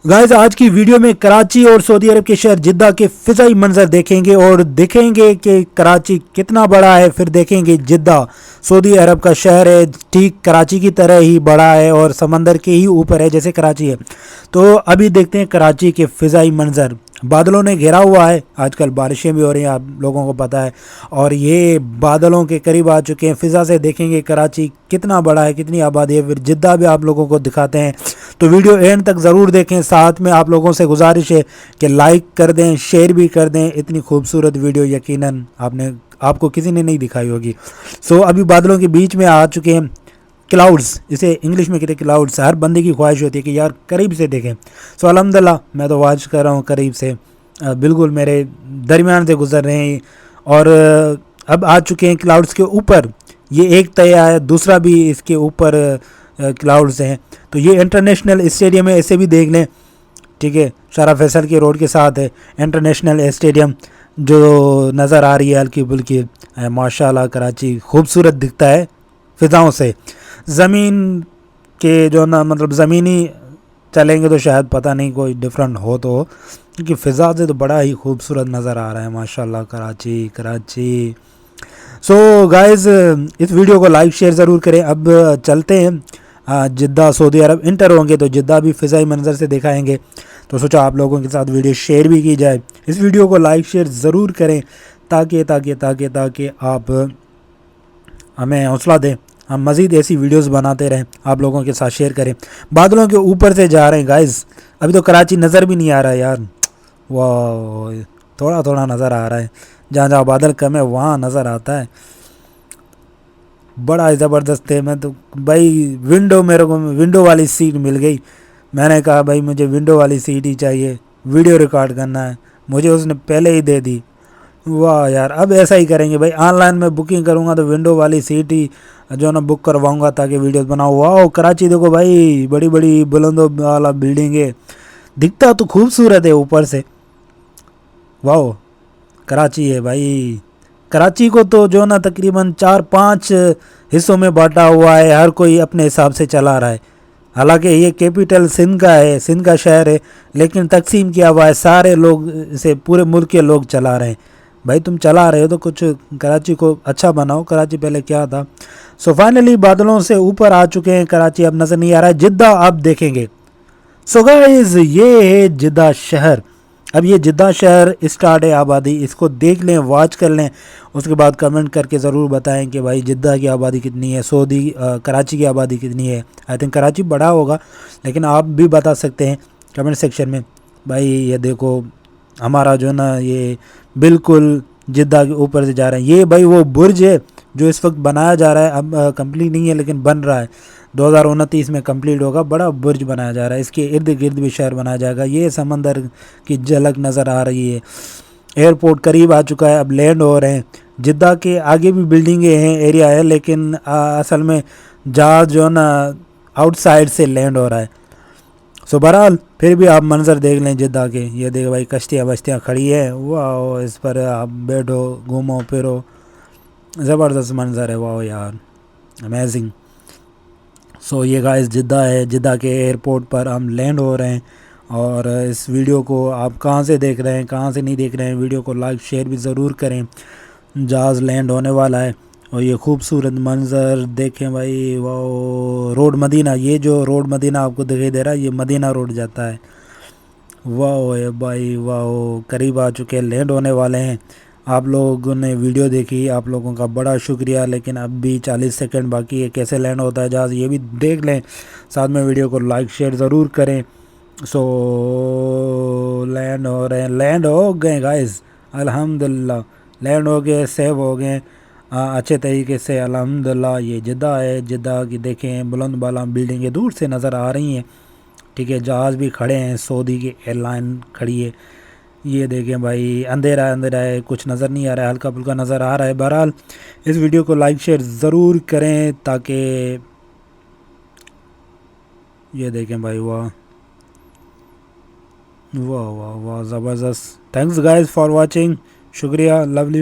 Guys आज की video में कराची और सऊदी अरब के शहर जिद्दा के फ़िज़ाई मंजर देखेंगे और देखेंगे कि कराची कितना बड़ा है। फिर देखेंगे जिद्दा सऊदी अरब का शहर है, ठीक कराची की तरह ही बड़ा है और समंदर के ही ऊपर है जैसे कराची है। तो अभी देखते हैं कराची के फ़िज़ाई मंजर। बादलों ने घेरा हुआ है, आजकल बारिशें भी हो रही हैं, आप लोगों को पता है, और ये बादलों के करीब आ चुके हैं। फ़िज़ा से देखेंगे कराची कितना बड़ा है, कितनी आबादी है। फिर जिद्दा भी आप लोगों को दिखाते हैं, तो वीडियो एंड तक ज़रूर देखें। साथ में आप लोगों से गुजारिश है कि लाइक कर दें, शेयर भी कर दें। इतनी खूबसूरत वीडियो यकीनन आपको किसी ने नहीं दिखाई होगी। अभी बादलों के बीच में आ चुके हैं, क्लाउड्स, इसे इंग्लिश में कहते हैं क्लाउड्स। हर बंदे की ख्वाहिश होती है कि यार करीब से देखें। अल्हम्दुलिल्लाह मैं तो वाच कर रहा हूँ करीब से, बिल्कुल मेरे दरमियान से गुजर रहे हैं। और अब आ चुके हैं क्लाउड्स के ऊपर। ये एक तय है, दूसरा भी इसके ऊपर क्लाउड्स हैं। तो ये इंटरनेशनल स्टेडियम है, इसे भी देख लें। ठीक है, शारा फैसल के रोड के साथ है इंटरनेशनल स्टेडियम, जो नज़र आ रही है हल्की फुल्की। माशाल्लाह कराची खूबसूरत दिखता है फ़िज़ाओं से। ज़मीन के जो ना मतलब ज़मीनी चलेंगे तो शायद पता नहीं कोई डिफरेंट हो तो हो, क्योंकि फ़िज़ा से तो बड़ा ही खूबसूरत नज़र आ रहा है माशाल्लाह कराची। गाइज़ इस वीडियो को लाइक शेयर ज़रूर करें। अब चलते हैं जिद्दा सऊदी अरब इंटर होंगे तो जिद्दा भी फ़िज़ाई मंजर से दिखाएंगे। तो सोचा आप लोगों के साथ वीडियो शेयर भी की जाए। इस वीडियो को लाइक शेयर ज़रूर करें ताकि आप हमें हौसला दें, हम मज़ीद ऐसी वीडियोस बनाते रहें, आप लोगों के साथ शेयर करें। बादलों के ऊपर से जा रहे हैं गाइस, अभी तो कराची नज़र भी नहीं आ रहा है यार। वाह, थोड़ा थोड़ा नज़र आ रहा है, जहाँ जहाँ बादल कम है वहाँ नज़र आता है। बड़ा ज़बरदस्त है। मैं तो भाई मेरे को विंडो वाली सीट मिल गई। मैंने कहा भाई मुझे विंडो वाली सीट ही चाहिए, वीडियो रिकॉर्ड करना है। मुझे उसने पहले ही दे दी। वाह यार, अब ऐसा ही करेंगे भाई, ऑनलाइन में बुकिंग करूँगा तो विंडो वाली सीट ही जो ना बुक करवाऊँगा ताकि वीडियोस बनाऊँ। वाह कराची देखो भाई, बड़ी बड़ी बुलंदों वाला बिल्डिंग है, दिखता तो खूबसूरत है ऊपर से। वाह कराची है भाई। कराची को तो जो ना तकरीबन 4-5 हिस्सों में बांटा हुआ है, हर कोई अपने हिसाब से चला रहा है। हालांकि ये कैपिटल सिंध का है, सिंध का शहर है, लेकिन तकसीम किया हुआ है, सारे लोग इसे पूरे मुल्क के लोग चला रहे हैं। भाई तुम चला रहे हो तो कुछ कराची को अच्छा बनाओ। कराची पहले क्या था। फाइनली बादलों से ऊपर आ चुके हैं, कराची अब नज़र नहीं आ रहा है। जिद्दा आप देखेंगे। गाइस ये है जिद्दा शहर। अब ये जिद्दा शहर स्टार्ट है आबादी, इसको देख लें, वॉच कर लें, उसके बाद कमेंट करके ज़रूर बताएं कि भाई जिद्दा की आबादी कितनी है, कराची की आबादी कितनी है। आई थिंक कराची बड़ा होगा, लेकिन आप भी बता सकते हैं कमेंट सेक्शन में। भाई ये देखो हमारा जो ना ये बिल्कुल जिद्दा के ऊपर से जा रहे हैं। ये भाई वो बुर्ज है जो इस वक्त बनाया जा रहा है, अब कंप्लीट नहीं है लेकिन बन रहा है, 2029 में कंप्लीट होगा। बड़ा बुर्ज बनाया जा रहा है, इसके इर्द गिर्द भी शहर बनाया जाएगा। ये समंदर की झलक नज़र आ रही है। एयरपोर्ट करीब आ चुका है, अब लैंड हो रहे हैं। जिद्दा के आगे भी बिल्डिंगें हैं, एरिया है, लेकिन असल में जहाज जो ना आउटसाइड से लैंड हो रहा है। बहरहाल फिर भी आप मंजर देख लें जिद्दा के। ये देखो भाई कश्तियाँ बश्तियाँ खड़ी है, वाह, इस पर आप बैठो, घूमो फिरो, ज़बरदस्त मंजर है। वाह यार, अमेजिंग। ये गाइस जिद्दा है, जिद्दा के एयरपोर्ट पर हम लैंड हो रहे हैं। और इस वीडियो को आप कहाँ से देख रहे हैं, कहाँ से नहीं देख रहे हैं, वीडियो को लाइक शेयर भी ज़रूर करें। जहाज़ लैंड होने वाला है और ये खूबसूरत मंज़र देखें भाई। वाह, रोड मदीना, ये जो रोड मदीना आपको दिखाई दे रहा है, ये मदीना रोड जाता है। वाह भाई वाह, करीब आ चुके हैं, लैंड होने वाले हैं। आप लोगों ने वीडियो देखी, आप लोगों का बड़ा शुक्रिया, लेकिन अब भी 40 सेकंड बाकी है। कैसे लैंड होता है जहाज़ ये भी देख लें, साथ में वीडियो को लाइक शेयर ज़रूर करें। लैंड हो रहे हैं, लैंड हो गए गाइस, अल्हम्दुलिल्लाह लैंड हो गए, सेव हो गए अच्छे तरीके से, अल्हम्दुलिल्लाह। ये जिद्दा है, जिद्दा की देखें बुलंद बाला बिल्डिंगें दूर से नज़र आ रही हैं। ठीक है, जहाज़ भी खड़े हैं, सऊदी की एयरलाइन खड़ी है। ये देखें भाई, अंधेरा है, कुछ नज़र नहीं आ रहा है, हल्का फुल्का नज़र आ रहा है। बहरहाल इस वीडियो को लाइक शेयर ज़रूर करें ताकि ये देखें भाई, वाह वाह वाह वाह, ज़बरदस्त। थैंक्स गाइस फॉर वाचिंग, शुक्रिया, लवली।